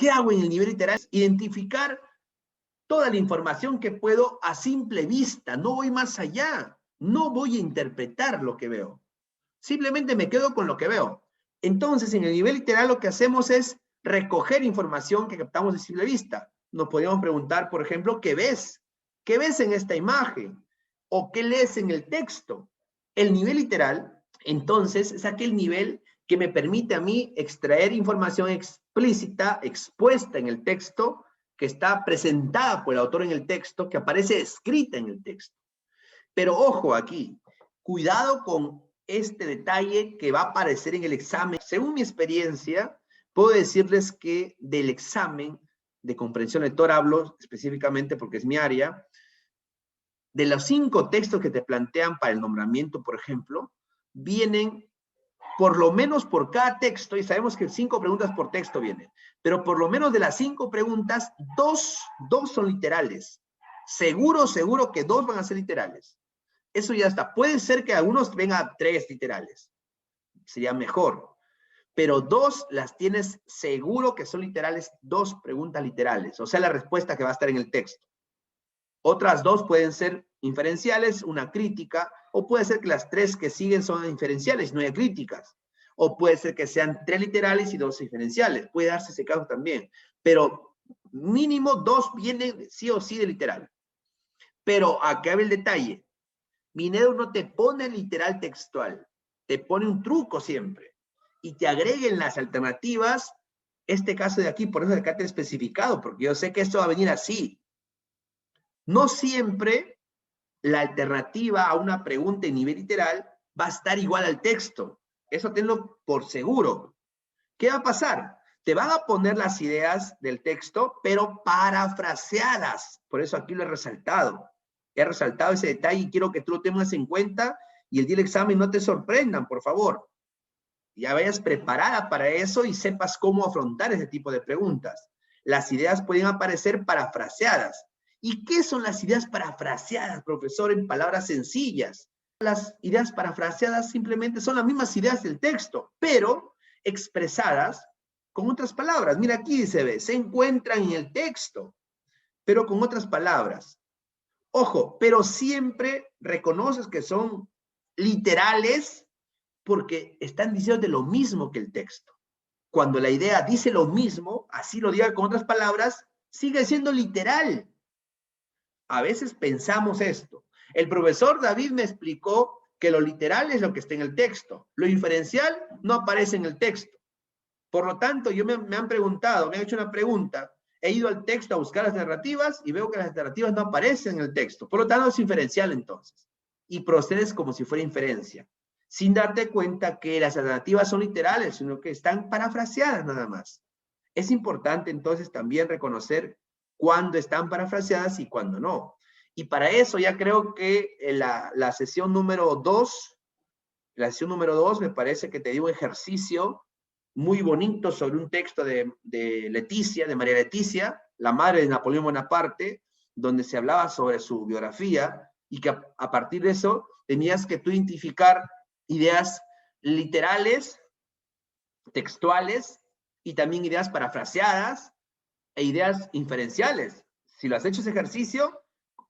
¿Qué hago en el nivel literal? Identificar toda la información que puedo a simple vista. No voy más allá. No voy a interpretar lo que veo. Simplemente me quedo con lo que veo. Entonces, en el nivel literal lo que hacemos es recoger información que captamos de simple vista. Nos podríamos preguntar, por ejemplo, ¿qué ves? ¿Qué ves en esta imagen? ¿O qué lees en el texto? El nivel literal, entonces, es aquel nivel que me permite a mí extraer información explícita, expuesta en el texto, que está presentada por el autor en el texto, que aparece escrita en el texto. Pero ojo aquí, cuidado con este detalle que va a aparecer en el examen. Según mi experiencia, puedo decirles que del examen de comprensión lectora hablo específicamente porque es mi área. De los 5 textos que te plantean para el nombramiento, por ejemplo, vienen por lo menos por cada texto, y sabemos que 5 preguntas por texto vienen, pero por lo menos de las 5 preguntas, dos son literales. Seguro que 2 van a ser literales. Eso ya está. Puede ser que algunos vengan 3 literales. Sería mejor. Pero 2 las tienes seguro que son literales, 2 preguntas literales. O sea, la respuesta que va a estar en el texto. Otras 2 pueden ser inferenciales, una crítica, o puede ser que las 3 que siguen son inferenciales, no hay críticas. O puede ser que sean 3 literales y 2 inferenciales. Puede darse ese caso también. Pero mínimo 2 vienen sí o sí de literal. Pero acá ve el detalle. Minedo no te pone literal textual, te pone un truco siempre y te agreguen las alternativas, este caso de aquí, por eso acá te he especificado, porque yo sé que esto va a venir así. No siempre la alternativa a una pregunta en nivel literal va a estar igual al texto, eso tenlo por seguro. ¿Qué va a pasar? Te van a poner las ideas del texto, pero parafraseadas, por eso aquí lo he resaltado. He resaltado ese detalle y quiero que tú lo tengas en cuenta y el día del examen no te sorprendan, por favor. Ya vayas preparada para eso y sepas cómo afrontar ese tipo de preguntas. Las ideas pueden aparecer parafraseadas. ¿Y qué son las ideas parafraseadas, profesor, en palabras sencillas? Las ideas parafraseadas simplemente son las mismas ideas del texto, pero expresadas con otras palabras. Mira, aquí se encuentran en el texto, pero con otras palabras. Ojo, pero siempre reconoces que son literales porque están diciendo de lo mismo que el texto. Cuando la idea dice lo mismo, así lo diga con otras palabras, sigue siendo literal. A veces pensamos esto. El profesor David me explicó que lo literal es lo que está en el texto. Lo inferencial no aparece en el texto. Por lo tanto, me han preguntado, me han hecho una pregunta. He ido al texto a buscar las narrativas y veo que las narrativas no aparecen en el texto. Por lo tanto, es inferencial entonces. Y procedes como si fuera inferencia, sin darte cuenta que las alternativas son literales, sino que están parafraseadas nada más. Es importante entonces también reconocer cuándo están parafraseadas y cuándo no. Y para eso ya creo que la sesión número 2, me parece que te dio un ejercicio muy bonito sobre un texto de Leticia, de María Leticia, la madre de Napoleón Bonaparte, donde se hablaba sobre su biografía y que a partir de eso tenías que tú identificar ideas literales, textuales y también ideas parafraseadas e ideas inferenciales. Si lo has hecho ese ejercicio,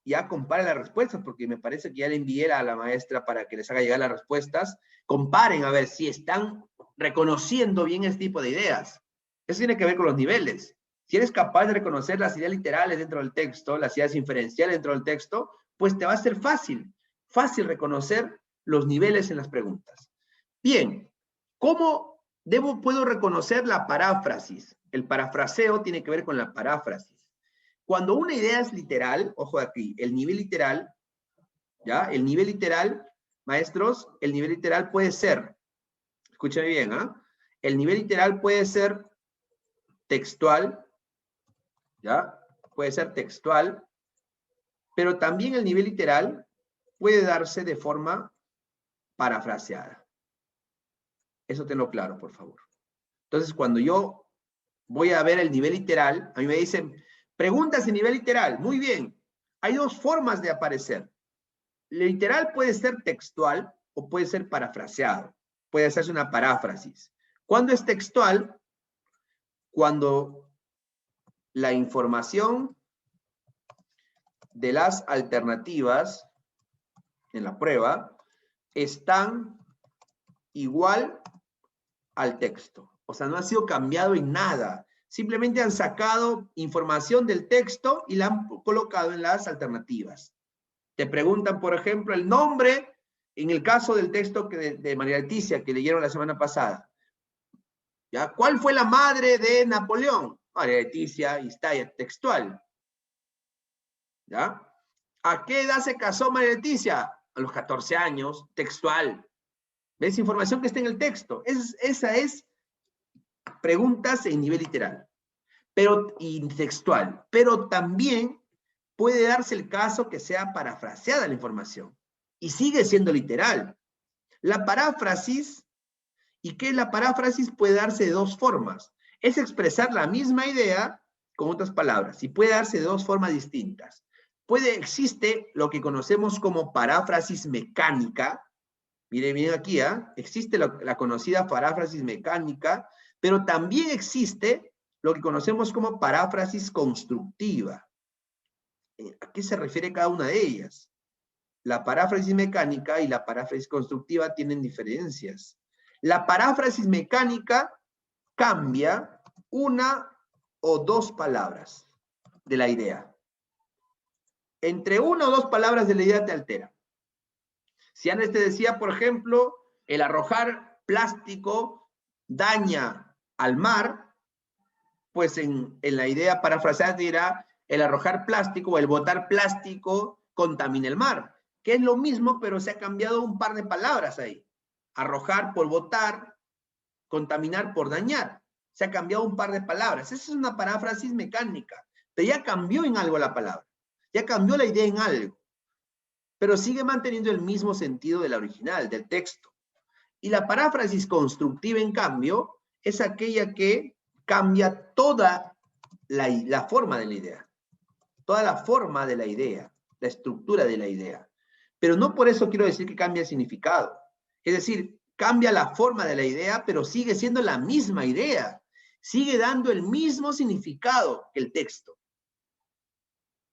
ya compara las respuestas, porque me parece que ya le envié a la maestra para que les haga llegar las respuestas. Comparen a ver si están reconociendo bien este tipo de ideas. Eso tiene que ver con los niveles. Si eres capaz de reconocer las ideas literales dentro del texto, las ideas inferenciales dentro del texto, pues te va a ser fácil reconocer los niveles en las preguntas. Bien, ¿cómo puedo reconocer la paráfrasis? El parafraseo tiene que ver con la paráfrasis. Cuando una idea es literal, ojo aquí, el nivel literal, ¿ya? El nivel literal, maestros, el nivel literal puede ser, escúchame bien, ¿ah? El nivel literal puede ser textual, ¿ya? Puede ser textual, pero también el nivel literal puede darse de forma parafraseada. Eso tenlo claro, por favor. Entonces, cuando yo voy a ver el nivel literal, a mí me dicen, preguntas en nivel literal. Muy bien. Hay 2 formas de aparecer. Literal puede ser textual o puede ser parafraseado. Puede hacerse una paráfrasis. ¿Cuándo es textual? Cuando la información de las alternativas en la prueba están igual al texto. O sea, no ha sido cambiado en nada. Simplemente han sacado información del texto y la han colocado en las alternativas. Te preguntan, por ejemplo, el nombre, en el caso del texto de María Leticia, que leyeron la semana pasada. ¿Ya? ¿Cuál fue la madre de Napoleón? María Leticia, y está textual. ¿Ya? ¿A qué edad se casó María Leticia? A los 14 años, textual. ¿Ves? Información que está en el texto. Esa es preguntas en nivel literal y textual. Pero también puede darse el caso que sea parafraseada la información. Y sigue siendo literal. La paráfrasis, ¿y qué es la paráfrasis? Puede darse de dos formas. Es expresar la misma idea con otras palabras. Y puede darse de dos formas distintas. Existe lo que conocemos como paráfrasis mecánica. Miren bien aquí, existe la conocida paráfrasis mecánica, pero también existe lo que conocemos como paráfrasis constructiva. ¿A qué se refiere cada una de ellas? La paráfrasis mecánica y la paráfrasis constructiva tienen diferencias. La paráfrasis mecánica cambia una o dos palabras de la idea. Entre una o dos palabras de la idea te altera. Si antes te decía, por ejemplo, el arrojar plástico daña al mar, pues en la idea parafraseada te dirá, el arrojar plástico o el botar plástico contamina el mar, que es lo mismo, pero se ha cambiado un par de palabras ahí. Arrojar por botar, contaminar por dañar. Se ha cambiado un par de palabras. Esa es una paráfrasis mecánica, pero ya cambió en algo la palabra. Ya cambió la idea en algo, pero sigue manteniendo el mismo sentido de la original, del texto. Y la paráfrasis constructiva, en cambio, es aquella que cambia toda la forma de la idea. Toda la forma de la idea, la estructura de la idea. Pero no por eso quiero decir que cambia el significado. Es decir, cambia la forma de la idea, pero sigue siendo la misma idea. Sigue dando el mismo significado que el texto.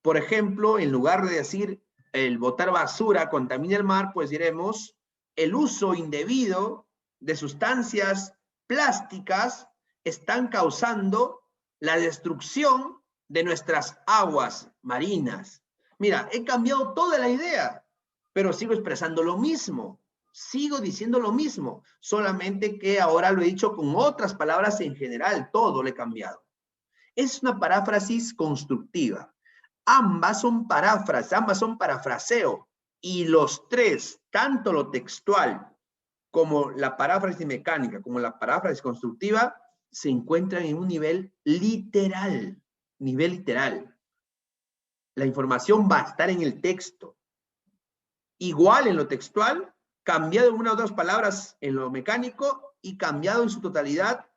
Por ejemplo, en lugar de decir el botar basura contamina el mar, pues diremos el uso indebido de sustancias plásticas están causando la destrucción de nuestras aguas marinas. Mira, he cambiado toda la idea, pero sigo expresando lo mismo. Sigo diciendo lo mismo, solamente que ahora lo he dicho con otras palabras en general, todo lo he cambiado. Es una paráfrasis constructiva. Ambas son paráfrasis, ambas son parafraseo. Y los tres, tanto lo textual como la paráfrasis mecánica, como la paráfrasis constructiva, se encuentran en un nivel literal. Nivel literal. La información va a estar en el texto. Igual en lo textual, cambiado en una o dos palabras en lo mecánico y cambiado en su totalidad,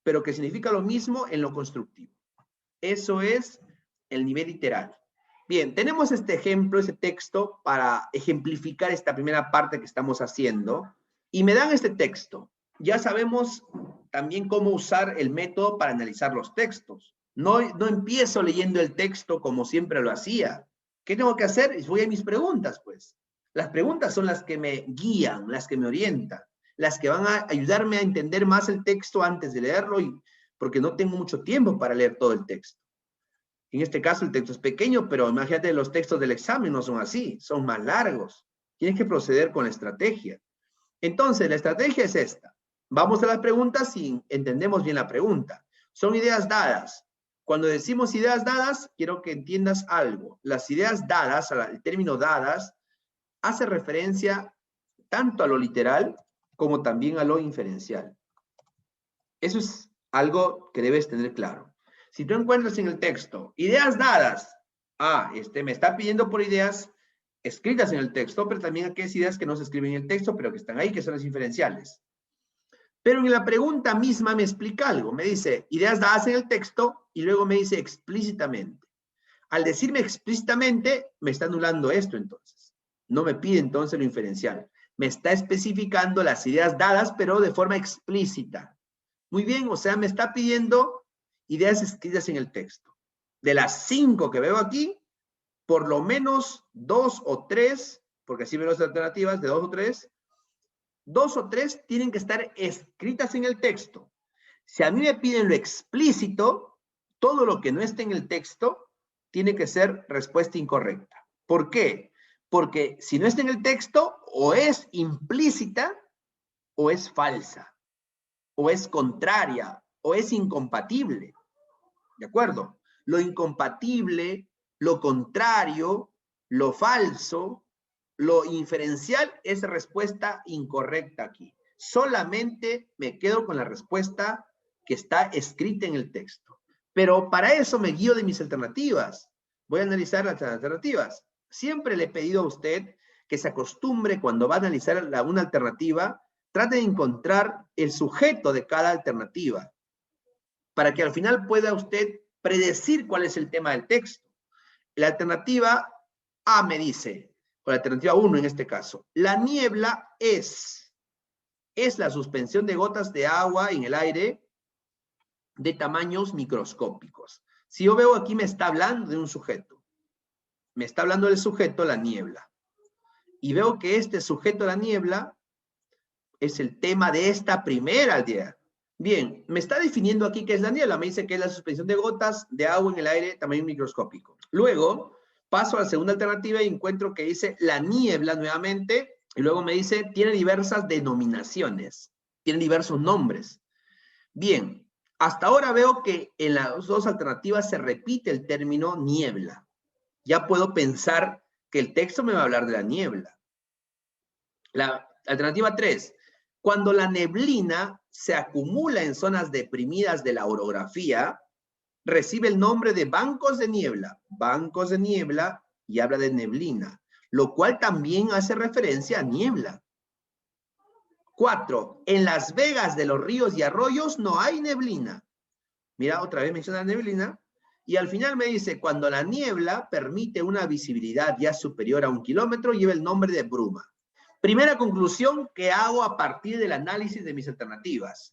pero que significa lo mismo en lo constructivo. Eso es el nivel literal. Bien, tenemos este ejemplo, ese texto, para ejemplificar esta primera parte que estamos haciendo. Y me dan este texto. Ya sabemos también cómo usar el método para analizar los textos. No empiezo leyendo el texto como siempre lo hacía. ¿Qué tengo que hacer? Voy a mis preguntas, pues. Las preguntas son las que me guían, las que me orientan, las que van a ayudarme a entender más el texto antes de leerlo, porque no tengo mucho tiempo para leer todo el texto. En este caso el texto es pequeño, pero imagínate, los textos del examen no son así, son más largos. Tienes que proceder con la estrategia. Entonces, la estrategia es esta. Vamos a las preguntas y entendemos bien la pregunta. Son ideas dadas. Cuando decimos ideas dadas, quiero que entiendas algo. Las ideas dadas, el término dadas, hace referencia tanto a lo literal como también a lo inferencial. Eso es algo que debes tener claro. Si tú encuentras en el texto ideas dadas, me está pidiendo por ideas escritas en el texto, pero también aquellas ideas que no se escriben en el texto, pero que están ahí, que son las inferenciales. Pero en la pregunta misma me explica algo. Me dice ideas dadas en el texto y luego me dice explícitamente. Al decirme explícitamente, me está anulando esto entonces. No me pide entonces lo inferencial. Me está especificando las ideas dadas, pero de forma explícita. Muy bien, o sea, me está pidiendo ideas escritas en el texto. de las 5 que veo aquí, por lo menos 2 o 3, porque así veo las alternativas de 2 o 3 tienen que estar escritas en el texto. Si a mí me piden lo explícito, todo lo que no esté en el texto tiene que ser respuesta incorrecta. ¿Por qué? Porque si no está en el texto, o es implícita, o es falsa, o es contraria, o es incompatible. ¿De acuerdo? Lo incompatible, lo contrario, lo falso, lo inferencial es respuesta incorrecta aquí. Solamente me quedo con la respuesta que está escrita en el texto. Pero para eso me guío de mis alternativas. Voy a analizar las alternativas. Siempre le he pedido a usted que se acostumbre cuando va a analizar una alternativa, trate de encontrar el sujeto de cada alternativa, para que al final pueda usted predecir cuál es el tema del texto. La alternativa A me dice, o la alternativa 1 en este caso, la niebla es la suspensión de gotas de agua en el aire de tamaños microscópicos. Si yo veo aquí me está hablando de un sujeto, me está hablando del sujeto la niebla, y veo que este sujeto la niebla es el tema de esta primera idea. Bien, me está definiendo aquí qué es la niebla. Me dice que es la suspensión de gotas de agua en el aire tamaño microscópico. Luego, paso a la segunda alternativa y encuentro que dice la niebla nuevamente. Y luego me dice, tiene diversas denominaciones. Tiene diversos nombres. Bien, hasta ahora veo que en las dos alternativas se repite el término niebla. Ya puedo pensar que el texto me va a hablar de la niebla. La alternativa 3. Cuando la neblina se acumula en zonas deprimidas de la orografía, recibe el nombre de bancos de niebla. Bancos de niebla y habla de neblina, lo cual también hace referencia a niebla. 4. En las vegas de los ríos y arroyos no hay neblina. Mira, otra vez menciona neblina. Y al final me dice, cuando la niebla permite una visibilidad ya superior a 1 kilómetro, lleva el nombre de bruma. Primera conclusión que hago a partir del análisis de mis alternativas,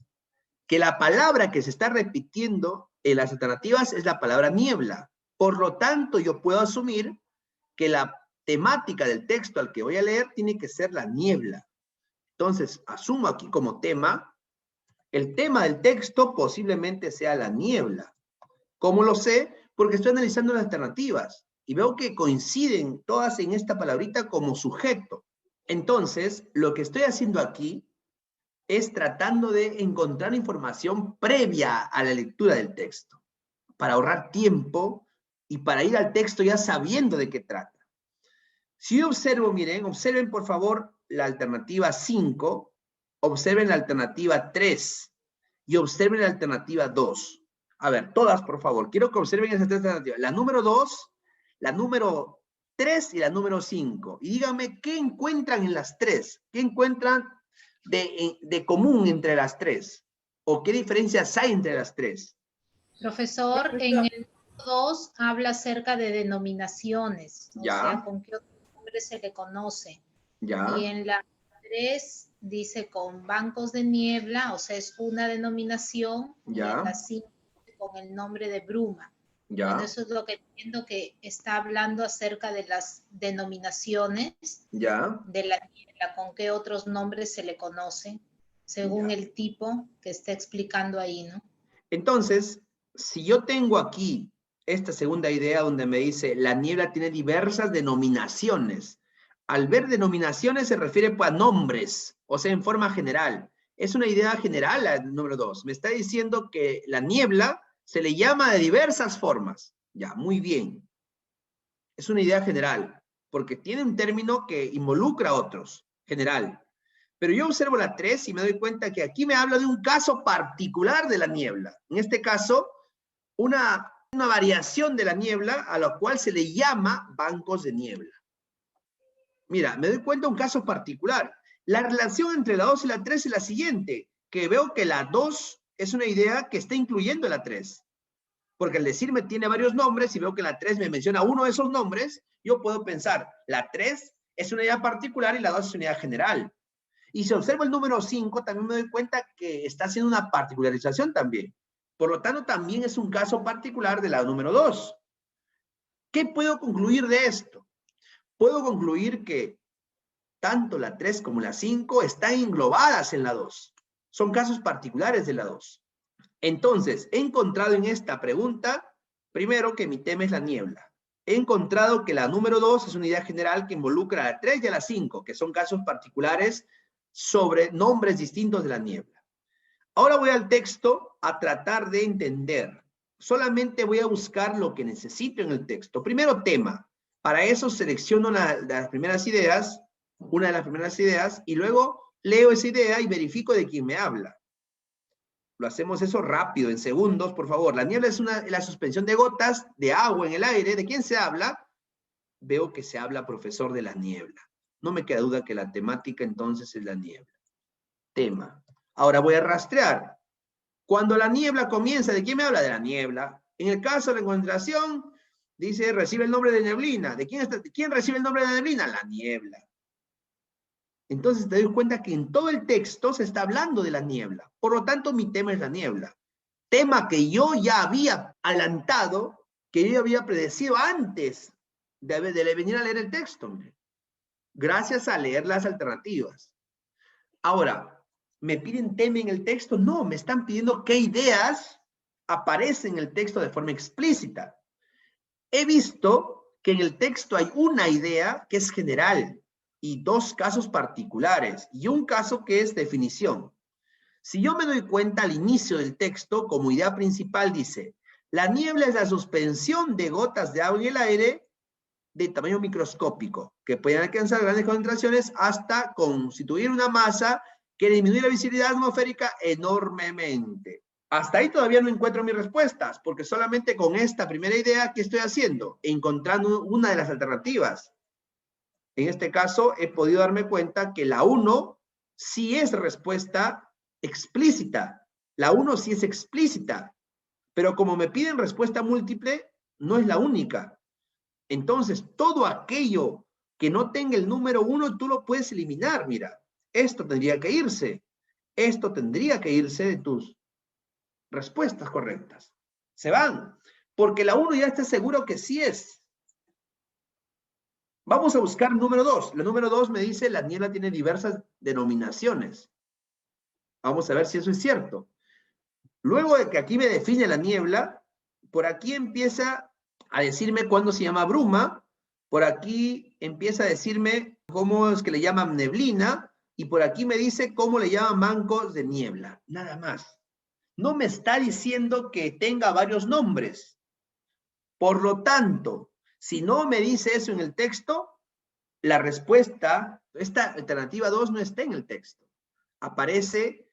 que la palabra que se está repitiendo en las alternativas es la palabra niebla. Por lo tanto, yo puedo asumir que la temática del texto al que voy a leer tiene que ser la niebla. Entonces, asumo aquí como tema, el tema del texto posiblemente sea la niebla. ¿Cómo lo sé? Porque estoy analizando las alternativas y veo que coinciden todas en esta palabrita como sujeto. Entonces, lo que estoy haciendo aquí es tratando de encontrar información previa a la lectura del texto, para ahorrar tiempo y para ir al texto ya sabiendo de qué trata. Si yo observo, miren, observen por favor la alternativa 5, observen la alternativa 3 y observen la alternativa 2. A ver, todas por favor, quiero que observen esas tres alternativas. La número 2, la número 3 y la número 5. Y díganme qué encuentran en las tres, qué encuentran de común entre las tres, o qué diferencias hay entre las tres. Profesor, en el 2 habla acerca de denominaciones, o sea, con qué otro nombre se le conoce. Ya. Y en la 3 dice con bancos de niebla, o sea, es una denominación, Ya. y en la 5 con el nombre de bruma. Ya. Bueno, eso es lo que entiendo, que está hablando acerca de las denominaciones ya. de la niebla, con qué otros nombres se le conoce, según el tipo que está explicando ahí, ¿no? Entonces, si yo tengo aquí esta segunda idea donde me dice la niebla tiene diversas denominaciones, al ver denominaciones se refiere pues, a nombres, o sea, en forma general. Es una idea general la número 2. Me está diciendo que la niebla se le llama de diversas formas. Ya, muy bien. Es una idea general, porque tiene un término que involucra a otros, general. Pero yo observo la 3 y me doy cuenta que aquí me habla de un caso particular de la niebla. En este caso, una variación de la niebla a la cual se le llama bancos de niebla. Mira, me doy cuenta de un caso particular. La relación entre la 2 y la 3 es la siguiente, que veo que la 2 es una idea que está incluyendo la 3. Porque al decirme tiene varios nombres y veo que la 3 me menciona uno de esos nombres, yo puedo pensar, la 3 es una idea particular y la 2 es una idea general. Y si observo el número 5, también me doy cuenta que está haciendo una particularización también. Por lo tanto, también es un caso particular de la número 2. ¿Qué puedo concluir de esto? Puedo concluir que tanto la 3 como la 5 están englobadas en la 2. Son casos particulares de la 2. Entonces, he encontrado en esta pregunta, primero, que mi tema es la niebla. He encontrado que la número 2 es una idea general que involucra a la 3 y a la 5, que son casos particulares sobre nombres distintos de la niebla. Ahora voy al texto a tratar de entender. Solamente voy a buscar lo que necesito en el texto. Primero, tema. Para eso selecciono una de las primeras ideas, y luego leo esa idea y verifico de quién me habla. Lo hacemos eso rápido, en segundos, por favor. La niebla es la suspensión de gotas de agua en el aire. ¿De quién se habla? Veo que se habla, profesor, de la niebla. No me queda duda que la temática entonces es la niebla. Tema. Ahora voy a rastrear. Cuando la niebla comienza, ¿de quién me habla? De la niebla. En el caso de la encontración, dice, recibe el nombre de neblina. ¿De quién recibe el nombre de neblina? La niebla. Entonces te doy cuenta que en todo el texto se está hablando de la niebla. Por lo tanto, mi tema es la niebla. Tema que yo ya había adelantado, que yo había predecido antes de venir a leer el texto. Gracias a leer las alternativas. Ahora, ¿me piden tema en el texto? No, me están pidiendo qué ideas aparecen en el texto de forma explícita. He visto que en el texto hay una idea que es general y dos casos particulares y un caso que es definición. Si yo me doy cuenta al inicio del texto, como idea principal dice, la niebla es la suspensión de gotas de agua en el aire de tamaño microscópico, que pueden alcanzar grandes concentraciones hasta constituir una masa que disminuye la visibilidad atmosférica enormemente. Hasta ahí todavía no encuentro mis respuestas, porque solamente con esta primera idea, ¿qué estoy haciendo? Encontrando una de las alternativas. En este caso, he podido darme cuenta que la 1 sí es respuesta explícita. La 1 sí es explícita, pero como me piden respuesta múltiple, no es la única. Entonces, todo aquello que no tenga el número 1, tú lo puedes eliminar. Mira, esto tendría que irse. Esto tendría que irse de tus respuestas correctas. Se van, porque la 1 ya está seguro que sí es. Vamos a buscar número 2. La número 2 me dice, la niebla tiene diversas denominaciones. Vamos a ver si eso es cierto. Luego de que aquí me define la niebla, por aquí empieza a decirme cuándo se llama bruma, por aquí empieza a decirme cómo es que le llaman neblina, y por aquí me dice cómo le llaman bancos de niebla. Nada más. No me está diciendo que tenga varios nombres. Por lo tanto, si no me dice eso en el texto, la respuesta, esta alternativa 2 no está en el texto. Aparece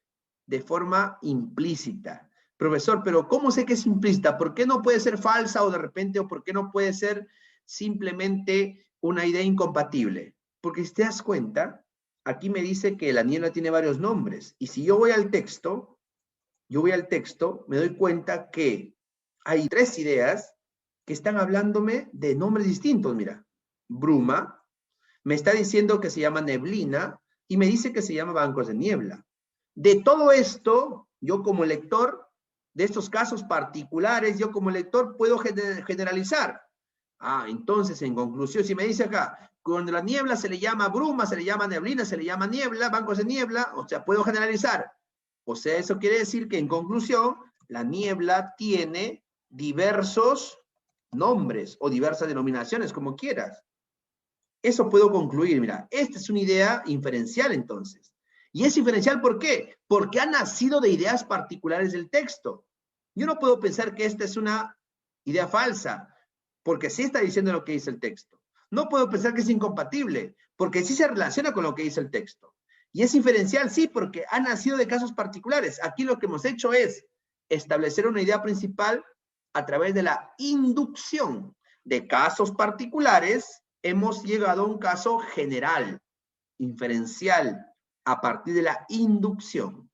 de forma implícita. Profesor, pero ¿cómo sé que es implícita? ¿Por qué no puede ser falsa o de repente, o por qué no puede ser simplemente una idea incompatible? Porque si te das cuenta, aquí me dice que la niebla tiene varios nombres. Y si yo voy al texto, me doy cuenta que hay 3 ideas que están hablándome de nombres distintos. Mira, bruma, me está diciendo que se llama neblina y me dice que se llama bancos de niebla. De todo esto, yo como lector, de estos casos particulares, yo como lector puedo generalizar. Entonces, en conclusión, si me dice acá, cuando la niebla se le llama bruma, se le llama neblina, se le llama niebla, bancos de niebla, o sea, puedo generalizar. O sea, eso quiere decir que en conclusión, la niebla tiene diversos nombres o diversas denominaciones, como quieras. Eso puedo concluir, mira, esta es una idea inferencial entonces. ¿Y es inferencial por qué? Porque ha nacido de ideas particulares del texto. Yo no puedo pensar que esta es una idea falsa, porque sí está diciendo lo que dice el texto. No puedo pensar que es incompatible, porque sí se relaciona con lo que dice el texto. Y es inferencial, sí, porque ha nacido de casos particulares. Aquí lo que hemos hecho es establecer una idea principal a través de la inducción de casos particulares. Hemos llegado a un caso general, inferencial, a partir de la inducción.